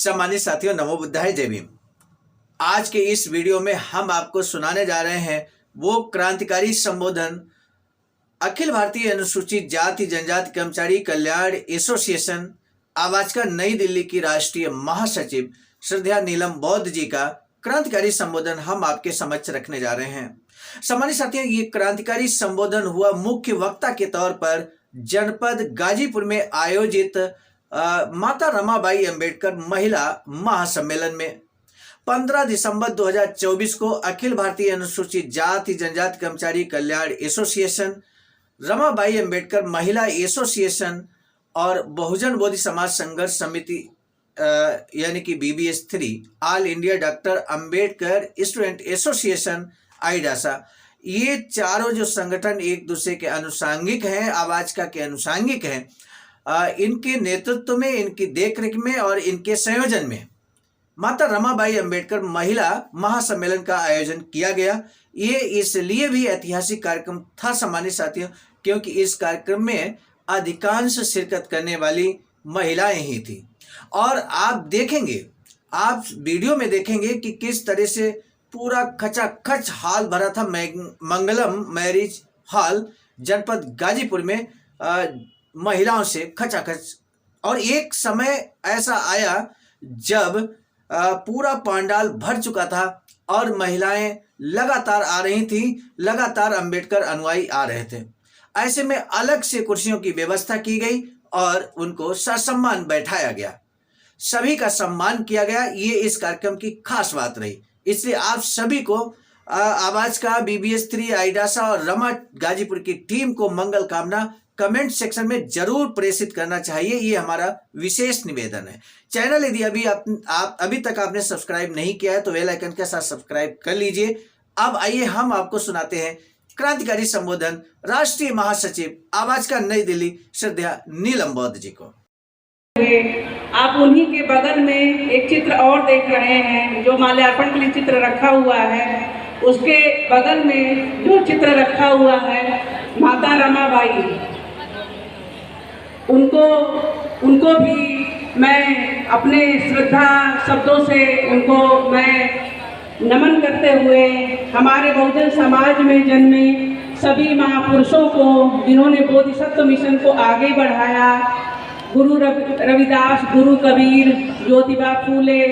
सम्मानित साथियों, नमो बुद्धाय, जय भीम। आज के इस वीडियो में हम आपको सुनाने जा रहे हैं वो क्रांतिकारी संबोधन अखिल भारतीय अनुसूचित जाति जनजाति कर्मचारी कल्याण एसोसिएशन आवाज का नई दिल्ली की राष्ट्रीय महासचिव श्रद्धा नीलम बौद्ध जी का क्रांतिकारी संबोधन हम आपके समक्ष रखने जा रहे हैं। सम्मानित साथियों, ये क्रांतिकारी संबोधन हुआ मुख्य वक्ता के तौर पर जनपद गाजीपुर में आयोजित माता रमाबाई अंबेडकर महिला महासम्मेलन में 15 दिसंबर 2024 को अखिल भारतीय अनुसूचित जाति जनजाति कर्मचारी कल्याण एसोसिएशन, रमाबाई अंबेडकर महिला एसोसिएशन और बहुजन बोधि समाज संघर्ष समिति यानी कि BBS3, all India doctor Ambedkar student association AIDASA, ये चारों जो संगठन एक दूसरे के अनुसांगिक हैं, आवाज का के अनुसांगिक हैं, इनके नेतृत्व में, इनकी देखरेख में और इनके संयोजन में माता रमाबाई अंबेडकर महिला महासम्मेलन का आयोजन किया गया। ये इसलिए भी ऐतिहासिक कार्यक्रम था सम्मानित साथियों, क्योंकि इस कार्यक्रम में अधिकांश शिरकत करने वाली महिलाएं ही थी। और आप देखेंगे, आप वीडियो में देखेंगे कि किस तरह से पूरा खचाखच हाल भरा था मंगलम मैरिज हॉल जनपद गाजीपुर में महिलाओं से खचाखच। और एक समय ऐसा आया जब पूरा पंडाल भर चुका था और महिलाएं लगातार आ रही थीं, लगातार अंबेडकर अनुयायी आ रहे थे। ऐसे में अलग से कुर्सियों की व्यवस्था की गई और उनको ससम्मान बैठाया गया, सभी का सम्मान किया गया। ये इस कार्यक्रम की खास बात रही। इसलिए आप सभी को आवाज का BBS3 आईडासा और रमा गाजीपुर की टीम को मंगल कामना कमेंट सेक्शन में जरूर प्रेषित करना चाहिए। ये हमारा विशेष निवेदन है। चैनल यदि अभी तक आपने सब्सक्राइब नहीं किया है तो बेल आइकन के साथ सब्सक्राइब कर लीजिए। अब आइए हम आपको सुनाते हैं क्रांतिकारी संबोधन राष्ट्रीय महासचिव आवाज का नई दिल्ली श्रद्धा नीलम बौद्ध जी को। आप उन्हीं के बगल में एक चित्र और देख रहे हैं जो माल्यार्पण के लिए चित्र रखा हुआ है। उसके बगल में जो चित्र रखा हुआ है माता रमाबाई, उनको भी मैं अपने श्रद्धा शब्दों से उनको मैं नमन करते हुए हमारे बहुजन समाज में जन्मे सभी महापुरुषों को जिन्होंने बोधिसत्व मिशन को आगे बढ़ाया, गुरु रविदास, गुरु कबीर, ज्योतिबा फूले,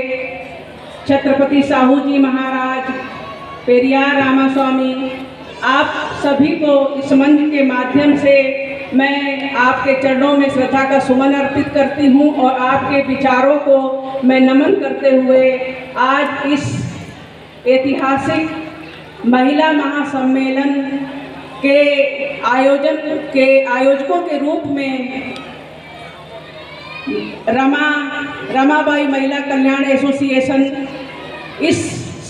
छत्रपति साहू जी महाराज, पेरियार रामास्वामी, आप सभी को इस मंच के माध्यम से मैं आपके चरणों में श्रद्धा का सुमन अर्पित करती हूं और आपके विचारों को मैं नमन करते हुए आज इस ऐतिहासिक महिला महासम्मेलन के आयोजकों के रूप में रमाबाई महिला कल्याण एसोसिएशन, इस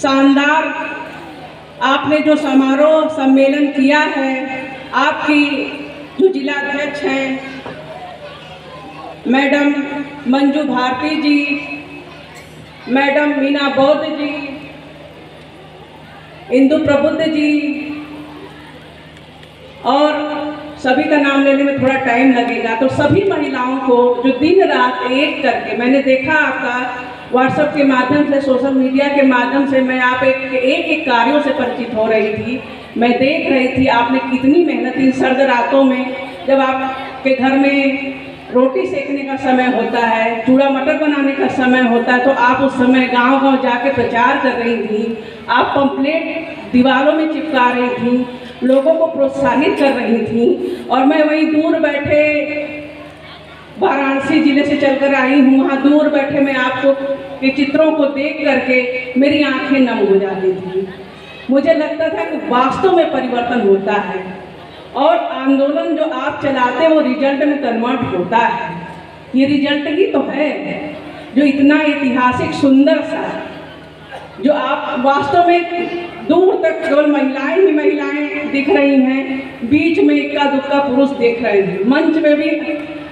शानदार आपने जो समारोह सम्मेलन किया है, आपकी जो जिला अध्यक्ष हैं मैडम मंजू भारती जी, मैडम मीना बौद्ध जी, इंदु प्रबुद्ध जी, और सभी का नाम लेने में थोड़ा टाइम लगेगा, तो सभी महिलाओं को जो दिन रात एक करके, मैंने देखा आपका व्हाट्सएप के माध्यम से, सोशल मीडिया के माध्यम से मैं आप एक कार्यों से परिचित हो रही थी। मैं देख रही थी आपने कितनी मेहनत इन सर्द रातों में, जब आपके घर में रोटी सेकने का समय होता है, चूड़ा मटर बनाने का समय होता है, तो आप उस समय गांव-गांव जाके प्रचार कर रही थी, आप पंपलेट दीवारों में चिपका रही थी, लोगों को प्रोत्साहित कर रही थी। और मैं वहीं दूर बैठे वाराणसी जिले से चलकर आई हूँ, वहाँ दूर बैठे मैं आपको के चित्रों को देख करके मेरी आंखें नम हो जाती थी। मुझे लगता था कि वास्तव में परिवर्तन होता है और आंदोलन जो आप चलाते हैं वो रिजल्ट में कन्वर्ट होता है। ये रिजल्ट ही तो है जो इतना ऐतिहासिक सुंदर सा, जो आप वास्तव में दूर तक केवल महिलाएं ही महिलाएं दिख रही हैं, बीच में इक्का दुक्का पुरुष देख रहे हैं, मंच में भी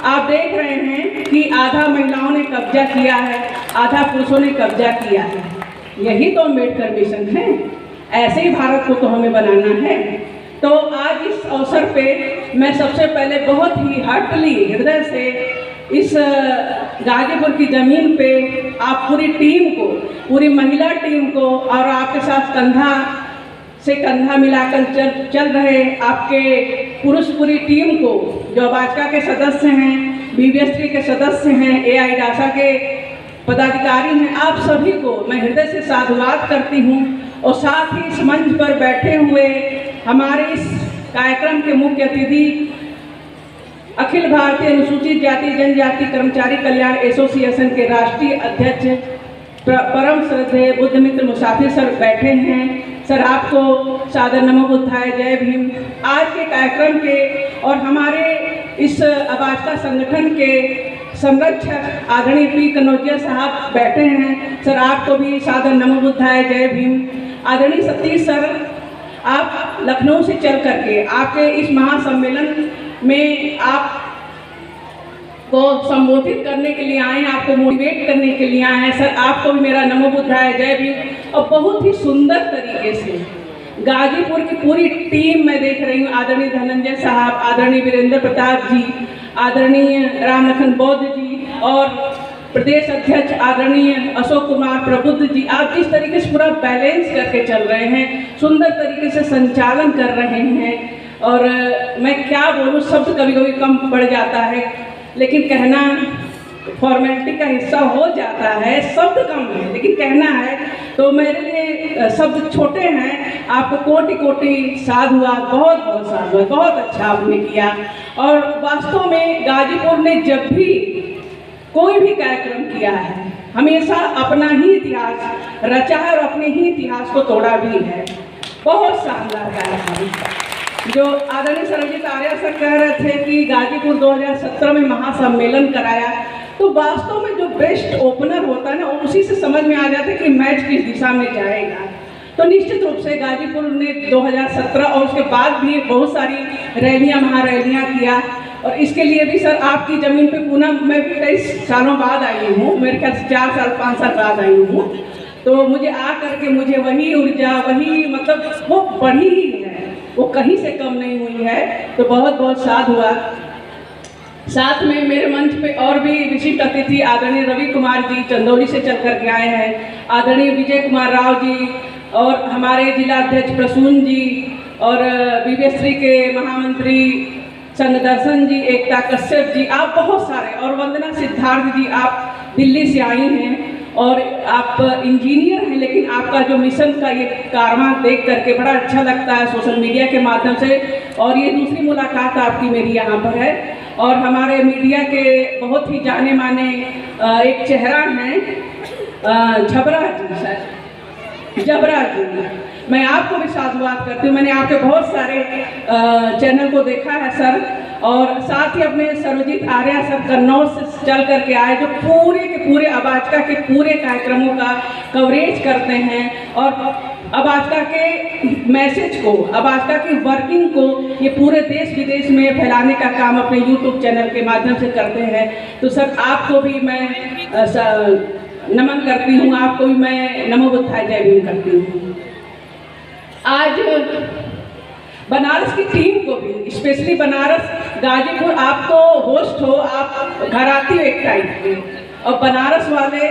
आप देख रहे हैं कि आधा महिलाओं ने कब्जा किया है, आधा पुरुषों ने कब्जा किया है। यही तो अम्बेडकर मिशन है। ऐसे ही भारत को तो हमें बनाना है। तो आज इस अवसर पे मैं सबसे पहले बहुत ही हार्टली हृदय से इस गाजीपुर की ज़मीन पे आप पूरी टीम को, पूरी महिला टीम को और आपके साथ कंधा से कंधा मिलाकर चल रहे आपके पुरुष पूरी टीम को, जो भाजपा के सदस्य हैं, बीबीएसटी के सदस्य हैं, एआईडासा के पदाधिकारी हैं, आप सभी को मैं हृदय से साधुवाद करती हूँ। और साथ ही इस मंच पर बैठे हुए हमारे इस कार्यक्रम के मुख्य अतिथि अखिल भारतीय अनुसूचित जाति जनजाति कर्मचारी कल्याण एसोसिएशन के राष्ट्रीय अध्यक्ष परम श्रद्धेय बुद्धमित्र मुसाफिर सर बैठे हैं। सर आपको सादर नमो बुद्धाय, जय भीम। आज के कार्यक्रम के और हमारे इस भाजपा संगठन के संरक्षक आदरणीय पी कनौजिया साहब बैठे हैं। सर आपको भी सादर नमो बुद्धाय, जय भीम। आदरणीय सतीश सर, आप लखनऊ से चल करके आपके इस महासम्मेलन में आप को संबोधित करने के लिए आए हैं, आपको मोटिवेट करने के लिए आए हैं। सर आपको भी मेरा नमो बुद्धाय, जय भीम। और बहुत ही सुंदर तरीके से गाजीपुर की पूरी टीम मैं देख रही हूँ, आदरणीय धनंजय साहब, आदरणीय वीरेंद्र प्रताप जी, आदरणीय राम लखन बौद्ध जी और प्रदेश अध्यक्ष आदरणीय अशोक कुमार प्रबुद्ध जी, आप जिस तरीके से पूरा बैलेंस करके चल रहे हैं, सुंदर तरीके से संचालन कर रहे हैं। और मैं क्या बोलूँ, शब्द कभी कभी कम पड़ जाता है, लेकिन कहना फॉर्मेलिटी का हिस्सा हो जाता है, शब्द कम है लेकिन कहना है, तो मेरे लिए शब्द छोटे हैं। आपको कोटि कोटि साधुवाद, बहुत बहुत साधुवाद, बहुत अच्छा आपने किया। और वास्तव में गाजीपुर ने जब भी कोई भी कार्यक्रम किया है, हमेशा अपना ही इतिहास रचा है और अपने ही इतिहास को तोड़ा भी है। बहुत शानदार कार्यक्रम। जो आदरणीय सरजीत आर्या सर कह रहे थे कि गाजीपुर 2017 में महासम्मेलन कराया, तो वास्तव में जो बेस्ट ओपनर होता है ना, उसी से समझ में आ जाता है कि मैच किस दिशा में जाएगा। तो निश्चित रूप से गाजीपुर ने 2017 और उसके बाद भी बहुत सारी रैलियां, महारैलियां किया। और इसके लिए भी सर आपकी ज़मीन पे पुनः मैं भी कई सालों बाद आई हूँ, मेरे ख्याल से 4 साल 5 साल बाद आई हूँ। तो मुझे आ करके मुझे वही ऊर्जा, वही मतलब वो बढ़ी ही है, वो कहीं से कम नहीं हुई है। तो बहुत बहुत साधुवाद। साथ में मेरे मंच पे और भी विशिष्ट अतिथि आदरणीय रवि कुमार जी चंदौली से चल कर के आए हैं, आदरणीय विजय कुमार राव जी और हमारे जिला अध्यक्ष प्रसून जी और बीबीएसटी के महामंत्री संगदर्शन जी, एकता कश्यप जी, आप बहुत सारे, और वंदना सिद्धार्थ जी, आप दिल्ली से आई हैं और आप इंजीनियर हैं, लेकिन आपका जो मिशन का ये कारवां देख करके बड़ा अच्छा लगता है सोशल मीडिया के माध्यम से। और ये दूसरी मुलाकात आपकी मेरी यहाँ पर है। और हमारे मीडिया के बहुत ही जाने माने एक चेहरा हैं झबरा जी, सर जबरा जी, मैं आपको भी साधुवाद करती हूँ। मैंने आपके बहुत सारे चैनल को देखा है सर, और साथ ही अपने सर्वजीत आर्या सर कन्नौज से चल करके आए, जो पूरे के पूरे अभाजपा के पूरे कार्यक्रमों का कवरेज करते हैं और अभाजपा के मैसेज को, अभाजपा की वर्किंग को ये पूरे देश विदेश में फैलाने का काम अपने यूट्यूब चैनल के माध्यम से करते हैं। तो सर आपको भी मैं नमन करती हूँ, आपको भी मैं नमो बुद्धाय, जय भीम करती हूँ। आज बनारस की टीम को भी, स्पेशली बनारस गाजीपुर, आप तो होस्ट हो, आप घर आती हो एक टाइम पे, और बनारस वाले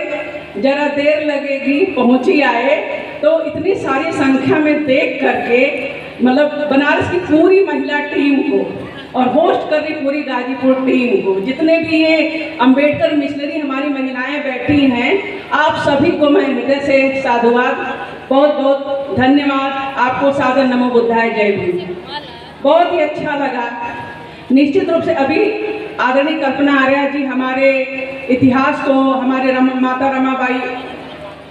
जरा देर लगेगी पहुंची आए, तो इतनी सारी संख्या में देख करके, मतलब बनारस की पूरी महिला टीम को और होस्ट कर रही पूरी गाजीपुर टीम को, जितने भी ये अंबेडकर मिशनरी हमारी महिलाएं बैठी हैं, आप सभी को मैं हृदय से साधुवाद, बहुत बहुत धन्यवाद, आपको सादर नमो बुद्धाय, जय भीम। बहुत ही अच्छा लगा। निश्चित रूप से अभी आदरणीय कल्पना आर्या जी हमारे इतिहास को, हमारे माता रमाबाई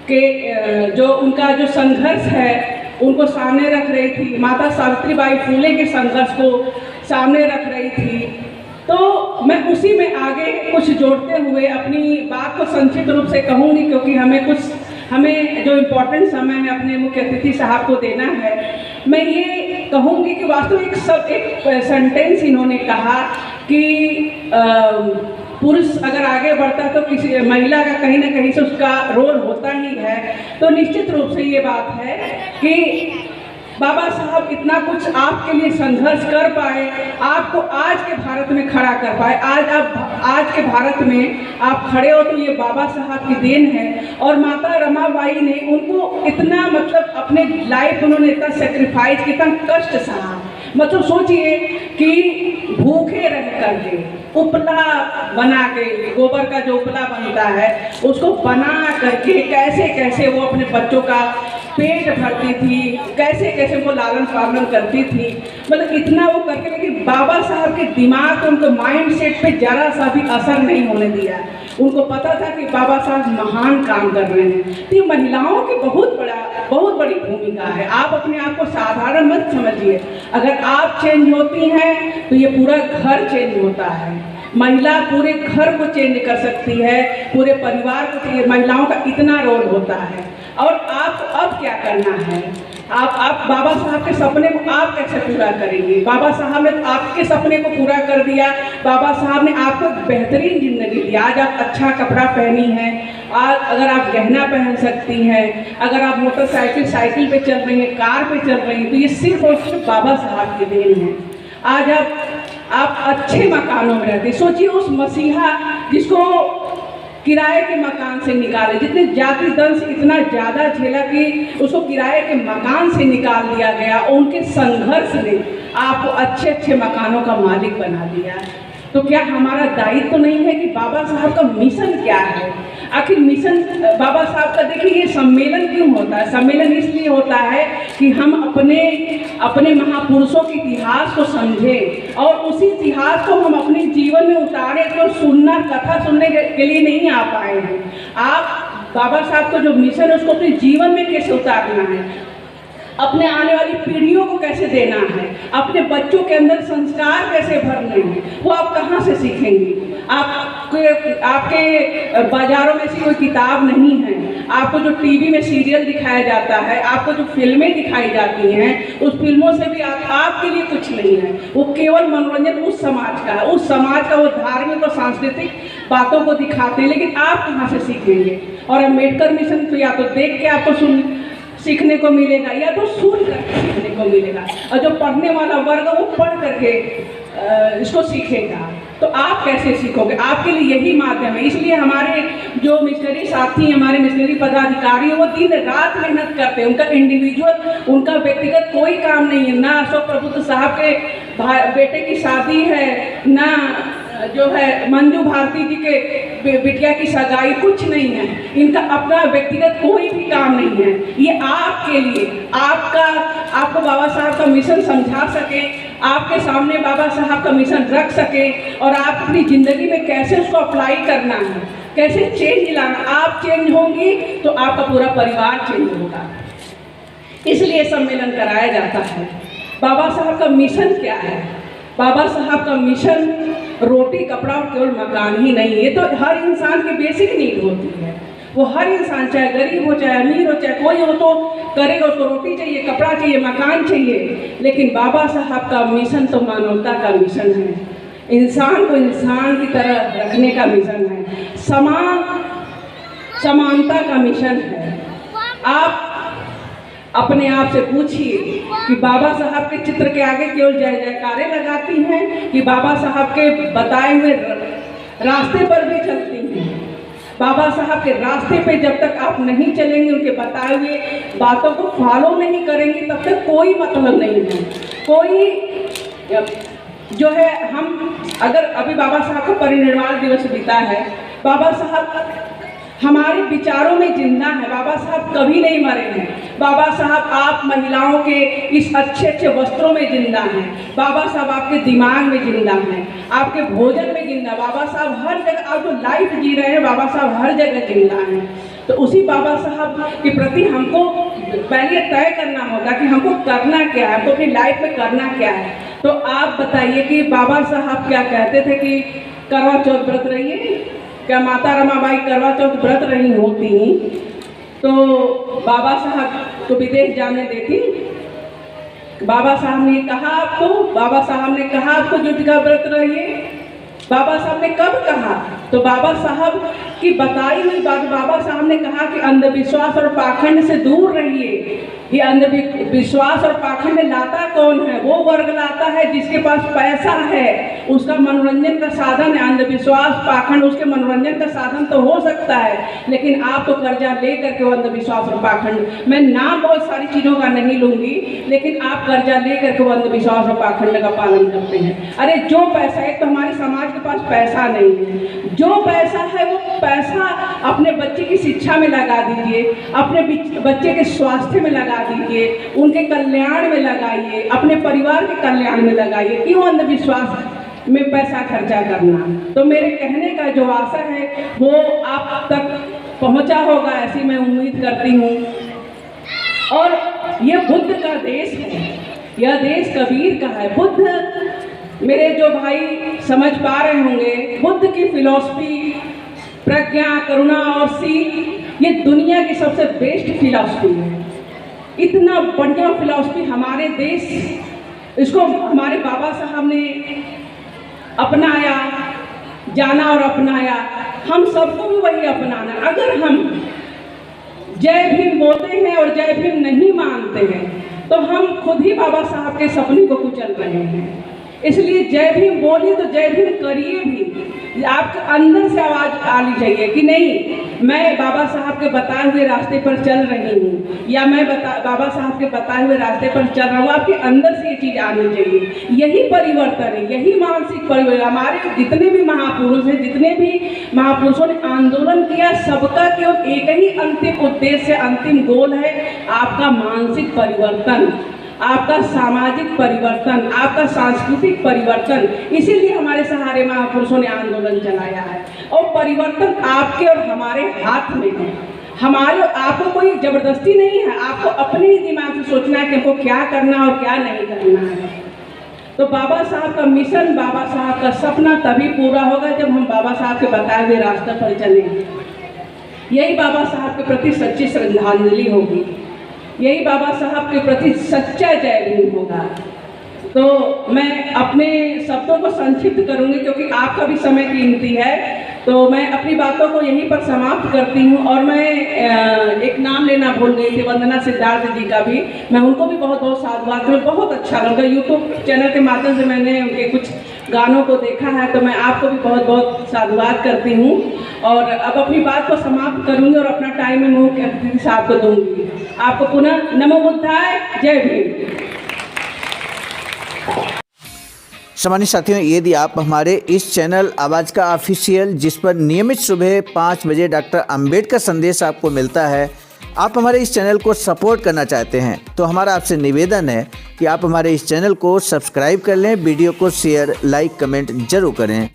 के जो उनका जो संघर्ष है उनको सामने रख रही थी, माता सावित्रीबाई फुले के संघर्ष को सामने रख रही थी। तो मैं उसी में आगे कुछ जोड़ते हुए अपनी बात को संक्षिप्त रूप से कहूँगी, क्योंकि हमें जो इम्पोर्टेंट समय है अपने मुख्य अतिथि साहब को देना है। मैं ये कहूँगी कि वास्तव एक सेंटेंस इन्होंने कहा कि पुरुष अगर आगे बढ़ता है तो किसी महिला का कहीं ना कहीं से उसका रोल होता ही है। तो निश्चित रूप से ये बात है कि बाबा साहब इतना कुछ आपके लिए संघर्ष कर पाए, आपको आज के भारत में खड़ा कर पाए। आज के भारत में आप खड़े हो तो ये बाबा साहब की देन है। और माता रमाबाई ने उनको इतना मतलब अपने लाइफ उन्होंने इतना सेक्रीफाइस, इतना कष्ट सहा। मतलब सोचिए कि भूखे रह करके उपला बना के, गोबर का जो उपला बनता है उसको बना करके कैसे कैसे वो अपने बच्चों का पेट भरती थी, कैसे कैसे वो लालन पालन करती थी, मतलब इतना वो करके। लेकिन बाबा साहब के दिमाग को, उनको माइंड सेट पे जरा सा भी असर नहीं होने दिया। उनको पता था कि बाबा साहब महान काम कर रहे हैं। तो महिलाओं की बहुत बड़ी भूमिका है। आप अपने आप को साधारण मत समझिए। अगर आप चेंज होती हैं तो ये पूरा घर चेंज होता है। महिला पूरे घर को चेंज कर सकती है, पूरे परिवार को चेंज। महिलाओं का इतना रोल होता है। और आप अब क्या करना है, आप बाबा साहब के सपने को आप कैसे पूरा करेंगे। बाबा साहब ने आपके सपने को पूरा कर दिया। बाबा साहब ने आपको एक बेहतरीन ज़िंदगी दी। आज आप अच्छा कपड़ा पहनी हैं, आज अगर आप गहना पहन सकती हैं, अगर आप मोटरसाइकिल साइकिल पे चल रही हैं, कार पे चल रही हैं, तो ये सिर्फ और सिर्फ बाबा साहब की देन है। आज आप अच्छे मकानों में रहते। सोचिए उस मसीहा जिसको किराए के मकान से निकाले, जितने जाति दंश इतना ज़्यादा झेला कि उसको किराए के मकान से निकाल दिया गया, और उनके संघर्ष ने आपको अच्छे अच्छे मकानों का मालिक बना दिया। तो क्या हमारा दायित्व तो नहीं है कि बाबा साहब का मिशन क्या है? आखिर मिशन बाबा साहब का, देखिए ये सम्मेलन क्यों होता है? सम्मेलन इसलिए होता है कि हम अपने महापुरुषों के इतिहास को समझें और उसी इतिहास को हम अपने जीवन में उतारें। तो कथा सुनने के लिए नहीं आ पाए हैं। आप बाबा साहब का जो मिशन है उसको अपने जीवन में कैसे उतारना है, अपने आने वाली पीढ़ियों को कैसे देना है, अपने बच्चों के अंदर संस्कार कैसे भरने हैं, वो आप कहाँ से सीखेंगे? आपके बाजारों में ऐसी कोई किताब नहीं है। आपको जो टीवी में सीरियल दिखाया जाता है, आपको जो फिल्में दिखाई जाती हैं, उस फिल्मों से भी आपके लिए कुछ नहीं है। वो केवल मनोरंजन उस समाज का है। उस समाज का वो धार्मिक और सांस्कृतिक बातों को दिखाते हैं। लेकिन आप कहाँ से सीखेंगे? और अम्बेडकर मिशन तो या तो देख के आपको सीखने को मिलेगा या तो सुन करके सीखने को मिलेगा। और जो पढ़ने वाला वर्ग वो पढ़ करके इसको सीखेगा। तो आप कैसे सीखोगे? आपके लिए यही माध्यम है। इसलिए हमारे जो मिशनरी साथी, हमारे मिशनरी पदाधिकारी वो दिन रात मेहनत करते हैं। उनका इंडिविजुअल, उनका व्यक्तिगत कोई काम नहीं है। ना अशोक प्रभुत्व साहब के बेटे की शादी है, ना जो है मंजू भारती जी के बिटिया की सगाई, कुछ नहीं है। इनका अपना व्यक्तिगत कोई भी काम नहीं है। ये आपके लिए, आपको बाबा साहब का मिशन समझा सके, आपके सामने बाबा साहब का मिशन रख सके और आप अपनी ज़िंदगी में कैसे उसको अप्लाई करना है, कैसे चेंज लाना। आप चेंज होंगी तो आपका पूरा परिवार चेंज होगा। इसलिए सम्मेलन कराया जाता है। बाबा साहब का मिशन क्या है? बाबा साहब का मिशन रोटी, कपड़ा और केवल मकान ही नहीं। ये तो हर इंसान की बेसिक नीड होती है। वो हर इंसान, चाहे गरीब हो, चाहे अमीर हो, चाहे कोई हो, तो करेगा। उसको रोटी चाहिए, kapड़ा चाहिए, मकान चाहिए। लेकिन बाबा साहब का मिशन तो मानवता का मिशन है। इंसान को इंसान की तरह रखने का मिशन है। समानता का मिशन है। आप अपने आप से पूछिए कि बाबा साहब के चित्र के आगे केवल जय जयकारे लगाती हैं कि बाबा साहब के बताए हुए रास्ते पर भी चलती हैं। बाबा साहब के रास्ते पे जब तक आप नहीं चलेंगे, उनके बताए हुए बातों को फॉलो नहीं करेंगे, तब तक कोई मतलब नहीं है। कोई जो है, हम अगर अभी बाबा साहब का परिनिर्वाण दिवस बीता है, बाबा साहब हमारे विचारों में जिंदा है। बाबा साहब कभी नहीं मरे हैं। बाबा साहब आप महिलाओं के इस अच्छे अच्छे वस्त्रों में जिंदा हैं। बाबा साहब आपके दिमाग में जिंदा हैं, आपके भोजन में जिंदा। बाबा साहब हर जगह, आप जो लाइफ जी रहे हैं, बाबा साहब हर जगह जिंदा हैं। तो उसी बाबा साहब के प्रति हमको पहले तय करना होगा कि हमको करना क्या है, हमको अपनी लाइफ में करना क्या है। तो आप बताइए कि बाबा साहब क्या कहते थे कि करवा चौथ व्रत रहिए। क्या माता रमाबाई करवा चौथ व्रत रही होती तो बाबा साहब को विदेश जाने देती? बाबा साहब ने कहा आपको, बाबा साहब ने कहा आपको जुट का व्रत रहिए? बाबा साहब ने कब कहा? तो बाबा साहब की बताई हुई बात बाबा साहब साहब ने कहा कि अंधविश्वास और पाखंड से दूर रहिए। ये अंधविश्वास और पाखंड लाता कौन है? वो वर्ग लाता है जिसके पास पैसा है, उसका मनोरंजन का साधन है। अंधविश्वास पाखंड उसके मनोरंजन का साधन तो हो सकता है, लेकिन आप तो कर्जा ले करके वो अंधविश्वास और पाखंड, मैं नाम बहुत सारी चीज़ों का नहीं लूँगी, लेकिन आप कर्जा ले करके वो अंधविश्वास और पाखंड का पालन करते हैं। अरे जो पैसा है, तो हमारे समाज के पास पैसा नहीं है, जो पैसा है वो पैसा अपने बच्चे की शिक्षा में लगा दीजिए, अपने बच्चे के स्वास्थ्य में लगा दीजिए, उनके कल्याण में लगाइए, अपने परिवार के कल्याण में लगाइए। क्यों अंधविश्वास में पैसा खर्चा करना? तो मेरे कहने का जो आशा है वो आप तक पहुंचा होगा, ऐसी मैं उम्मीद करती हूँ। और ये बुद्ध का देश है, यह देश कबीर का है। बुद्ध, मेरे जो भाई समझ पा रहे होंगे, बुद्ध की फिलॉसफी प्रज्ञा, करुणा और सील, ये दुनिया की सबसे बेस्ट फिलॉसफी है। इतना बढ़िया फिलॉसफी हमारे देश, इसको हमारे बाबा साहब ने अपनाया, जाना और अपनाया। हम सबको भी वही अपनाना। अगर हम जय भीम बोलते हैं और जय भीम नहीं मानते हैं, तो हम खुद ही बाबा साहब के सपने को कुचल रहे हैं। इसलिए जय भीम बोलिए तो जय भीम करिए भी। आपके अंदर से आवाज़ आनी चाहिए कि नहीं, मैं बाबा साहब के बताए हुए रास्ते पर चल रही हूँ, या मैं बाबा साहब के बताए हुए रास्ते पर चल रहा हूँ। आपके अंदर से ये चीज़ आनी चाहिए। यही परिवर्तन है, यही मानसिक परिवर्तन। हमारे जितने भी महापुरुष हैं, जितने भी महापुरुषों ने आंदोलन किया, सबका केवल एक ही अंतिम उद्देश्य, अंतिम गोल है, आपका मानसिक परिवर्तन, आपका सामाजिक परिवर्तन, आपका सांस्कृतिक परिवर्तन। इसीलिए हमारे सहारे महापुरुषों ने आंदोलन चलाया है। और परिवर्तन आपके और हमारे हाथ में है। हमारे, आपको कोई जबरदस्ती नहीं है, आपको अपने ही दिमाग से सोचना है कि हमको क्या करना और क्या नहीं करना है। तो बाबा साहब का मिशन, बाबा साहब का सपना तभी पूरा होगा जब हम बाबा साहब के बताए हुए रास्ते पर चलेंगे। यही बाबा साहब के प्रति सच्ची श्रद्धांजलि होगी, यही बाबा साहब के प्रति सच्चा जय भीम होगा। तो मैं अपने शब्दों को संक्षिप्त करूंगी क्योंकि आपका भी समय कीमती है। तो मैं अपनी बातों को यहीं पर समाप्त करती हूं। और मैं एक नाम लेना भूल गई थी, वंदना सिद्धार्थ जी का भी, मैं उनको भी बहुत बहुत साधुवाद, मुझे बहुत अच्छा लगा। यूट्यूब चैनल के माध्यम से मैंने उनके कुछ गानों को देखा है, तो मैं आपको भी बहुत बहुत साधुवाद करती हूँ। और अब अपनी बात को समाप्त करूँगी और अपना टाइम मैं मुँह के साहब को दूँगी। आपको पुनः नमो बुद्धाय, जय भीम। सम्मानित साथियों, यदि आप हमारे इस चैनल आवाज़ का ऑफिशियल, जिस पर नियमित सुबह 5 बजे डॉक्टर अंबेडकर संदेश आपको मिलता है, आप हमारे इस चैनल को सपोर्ट करना चाहते हैं, तो हमारा आपसे निवेदन है कि आप हमारे इस चैनल को सब्सक्राइब कर लें, वीडियो को शेयर, लाइक, कमेंट जरूर करें।